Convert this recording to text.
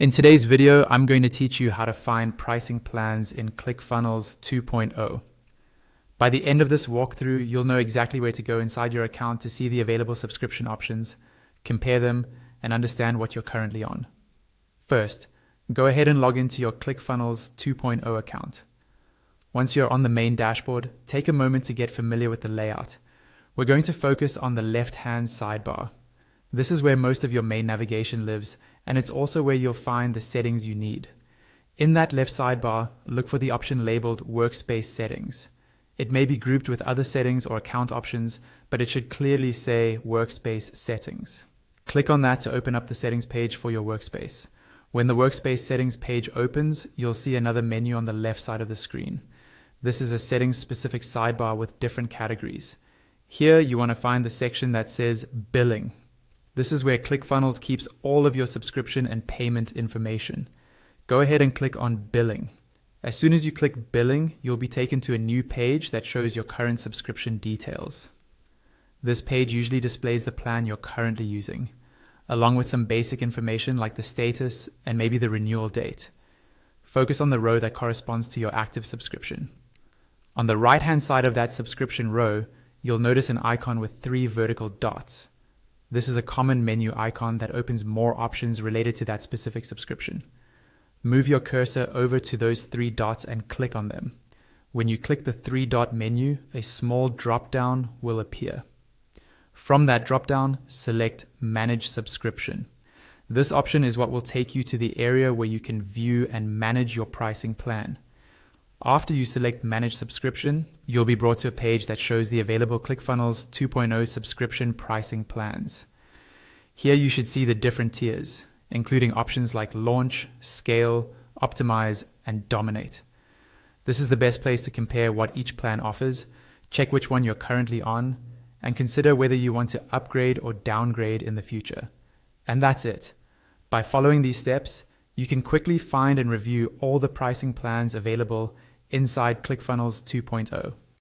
In today's video, I'm going to teach you how to find pricing plans in ClickFunnels 2.0. By the end of this walkthrough, you'll know exactly where to go inside your account to see the available subscription options, compare them, and understand what you're currently on. First, go ahead and log into your ClickFunnels 2.0 account. Once you're on the main dashboard, take a moment to get familiar with the layout. We're going to focus on the left-hand sidebar. This is where most of your main navigation lives, and it's also where you'll find the settings you need. In that left sidebar, look for the option labeled Workspace Settings. It may be grouped with other settings or account options, but it should clearly say Workspace Settings. Click on that to open up the settings page for your workspace. When the Workspace Settings page opens, you'll see another menu on the left side of the screen. This is a settings-specific sidebar with different categories. Here, you want to find the section that says Billing. This is where ClickFunnels keeps all of your subscription and payment information. Go ahead and click on Billing. As soon as you click Billing, you'll be taken to a new page that shows your current subscription details. This page usually displays the plan you're currently using, along with some basic information like the status and maybe the renewal date. Focus on the row that corresponds to your active subscription. On the right-hand side of that subscription row, you'll notice an icon with 3 vertical dots. This is a common menu icon that opens more options related to that specific subscription. Move your cursor over to those 3 dots and click on them. When you click the 3-dot menu, a small drop-down will appear. From that drop-down, select Manage Subscription. This option is what will take you to the area where you can view and manage your pricing plan. After you select Manage Subscription, you'll be brought to a page that shows the available ClickFunnels 2.0 subscription pricing plans. Here you should see the different tiers, including options like Launch, Scale, Optimize, and Dominate. This is the best place to compare what each plan offers, check which one you're currently on, and consider whether you want to upgrade or downgrade in the future. And that's it. By following these steps, you can quickly find and review all the pricing plans available inside ClickFunnels 2.0.